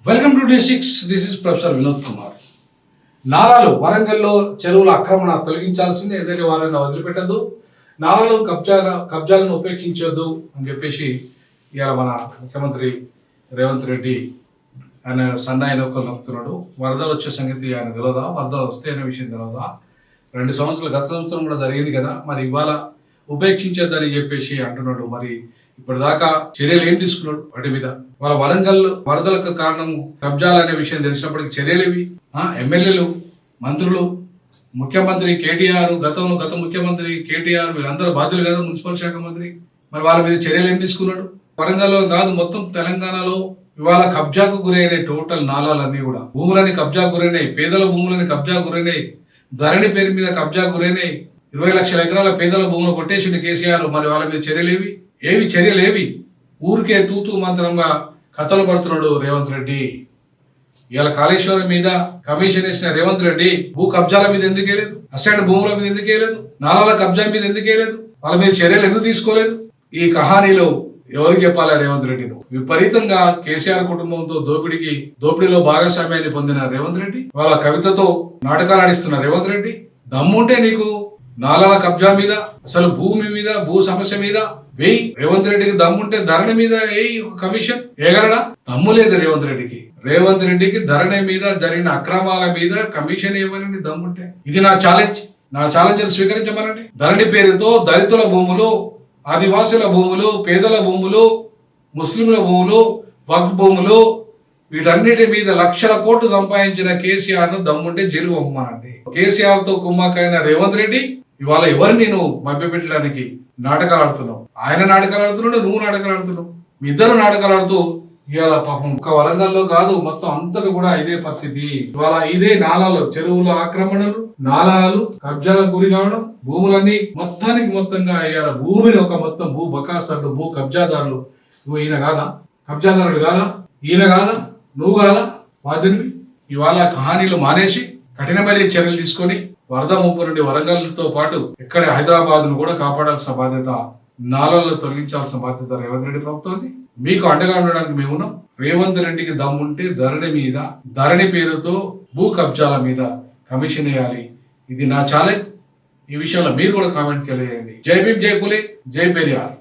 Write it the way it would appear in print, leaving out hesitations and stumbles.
Welcome to డే6. This is professor Vinod Kumar. నాలాలు వరంగల్లో చెరువుల ఆక్రమణ తొలగించాల్సిందే, ఏదైతే వారైనా వదిలిపెట్టద్దు, నాలాలు కబ్జాలను ఉపేక్షించొద్దు అని చెప్పేసి ఇవాళ మన ముఖ్యమంత్రి రేవంత్ రెడ్డి ఆయన సన్నాయి నౌకలు నొక్కుతున్నాడు. వరదలు వచ్చే సంగతి ఆయన తెలియదా? వరదలు వస్తే అనే విషయం తెలియదా? 2 సంవత్సరాలు గత సంవత్సరం కూడా జరిగింది కదా, మరి ఇవాళ ఉపేక్షించొద్దని చెప్పేసి అంటున్నాడు. మరి ఇప్పటిదాకా చర్యలు ఏం తీసుకున్నాడు వాటి మీద? వాళ్ళ వరంగల్ వరదలకు కారణం కబ్జాలు అనే విషయం తెలిసినప్పటికీ చర్యలేవి? ఎమ్మెల్యేలు, మంత్రులు, ముఖ్యమంత్రి కేటీఆర్, గత ముఖ్యమంత్రి కేటీఆర్ వీళ్ళందరూ బాధ్యులు కదా, మున్సిపల్ శాఖ మంత్రి. మరి వాళ్ళ మీద చర్యలు ఏం తీసుకున్నాడు? వరంగల్లో కాదు మొత్తం తెలంగాణలో ఇవాళ కబ్జాకు గురైన టోటల్ నాలాలన్నీ కూడా, భూములని కబ్జా గురైనాయి, పేదల భూములని కబ్జా గురైనాయి, ధరణి పేరు మీద కబ్జా గురైనాయి. 20 లక్షల ఎకరాల పేదల భూములు కొట్టేసిండు కేసీఆర్. మరి వాళ్ళ మీద చర్యలేవి? చర్యలేవి? ఊరికే తూతూ మంత్రంగా కథలు పడుతున్నాడు రేవంత్ రెడ్డి. ఇవాళ కాళేశ్వరం మీద కమిషన్ వేసిన రేవంత్ రెడ్డి భూ కబ్జాల మీద ఎందుకు వేయలేదు? అసైన్ భూముల మీద ఎందుకు వేయలేదు? నాలాల కబ్జా మీద ఎందుకు వేయలేదు? వాళ్ళ మీద చర్యలు ఎందుకు తీసుకోలేదు? ఈ కహానీలో ఎవరికి చెప్పాలా రేవంత్ రెడ్డి? విపరీతంగా కేసీఆర్ కుటుంబంతో దోపిడీలో భాగస్వామ్యాన్ని పొందిన రేవంత్ రెడ్డి, వాళ్ళ కవితతో నాటకాలు ఆడిస్తున్న రేవంత్ రెడ్డి, దమ్ముంటే నీకు నాలాల కబ్జా మీద, అసలు భూమి మీద, భూ సమస్య మీద వేయి. రేవంత్ రెడ్డికి దమ్ముంటే ధరణి మీద వేయి కమిషన్. వేయగలడా? దమ్ము లేదు రేవంత్ రెడ్డికి. రేవంత్ రెడ్డికి ధరణి మీద జరిగిన అక్రమాల మీద కమిషన్ ఇవ్వనండి దమ్ముంటే. ఇది నా ఛాలెంజ్ స్వీకరించమనండి. ధరణి పేరుతో దళితుల భూములు, ఆదివాసుల భూములు, పేదల భూములు, ముస్లింల భూములు, వక్ఫ్ భూములు, వీటన్నిటి మీద లక్షల కోట్లు సంపాదించిన కేసీఆర్ ను దమ్ముంటే జైలు పంపమనండి. కేసీఆర్ తో కుమ్మక్కైన రేవంత్ రెడ్డి ఇవాళ ఎవరిని నువ్వు మభ్యపెట్టడానికి నాటకాలు ఆడుతున్నావు? ఆయన నాటకాలు ఆడుతున్నాడు, నువ్వు నాటకాలు ఆడుతున్నావు. మీ ఇద్దరు నాటకాలు ఆడుతూ ఇవాళ పాపం ఒక్క వరంగల్లో కాదు మొత్తం అంతటా కూడా ఇదే పరిస్థితి. ఇవాళ ఇదే నాలాలు, చెరువుల ఆక్రమణలు, నాలాలు కబ్జాలకు గురి కావడం, భూములన్నీ మొత్తంగా ఇవాళ భూమిని ఒక మొత్తం భూ బకాసర్లు, భూ కబ్జాదారులు. నువ్వు ఈయన కాదా? కబ్జాదారుడు కాదా? ఈయన కాదా? నువ్వు కాదా బాధ్యునివి? ఇవాళ కహానీలు మానేసి కఠినమైన చర్యలు తీసుకొని వరద ముంపు నుండి వరంగల్తో పాటు ఇక్కడ హైదరాబాద్ ను కూడా కాపాడాల్సిన బాధ్యత, నాలలో తొలగించాల్సిన బాధ్యత రేవంత్ రెడ్డి ప్రభుత్వం. మీకు అండగా ఉండడానికి మేమున్నాం. రేవంత్ రెడ్డికి దమ్ముంటే ధరణి పేరుతో భూ కబ్జాల మీద కమిషన్ వేయాలి. ఇది నా ఛాలెంజ్. ఈ విషయంలో మీరు కూడా కామెంట్ తెలియజేయండి. జై భీమ్, జై పులే, జై పెరియార్.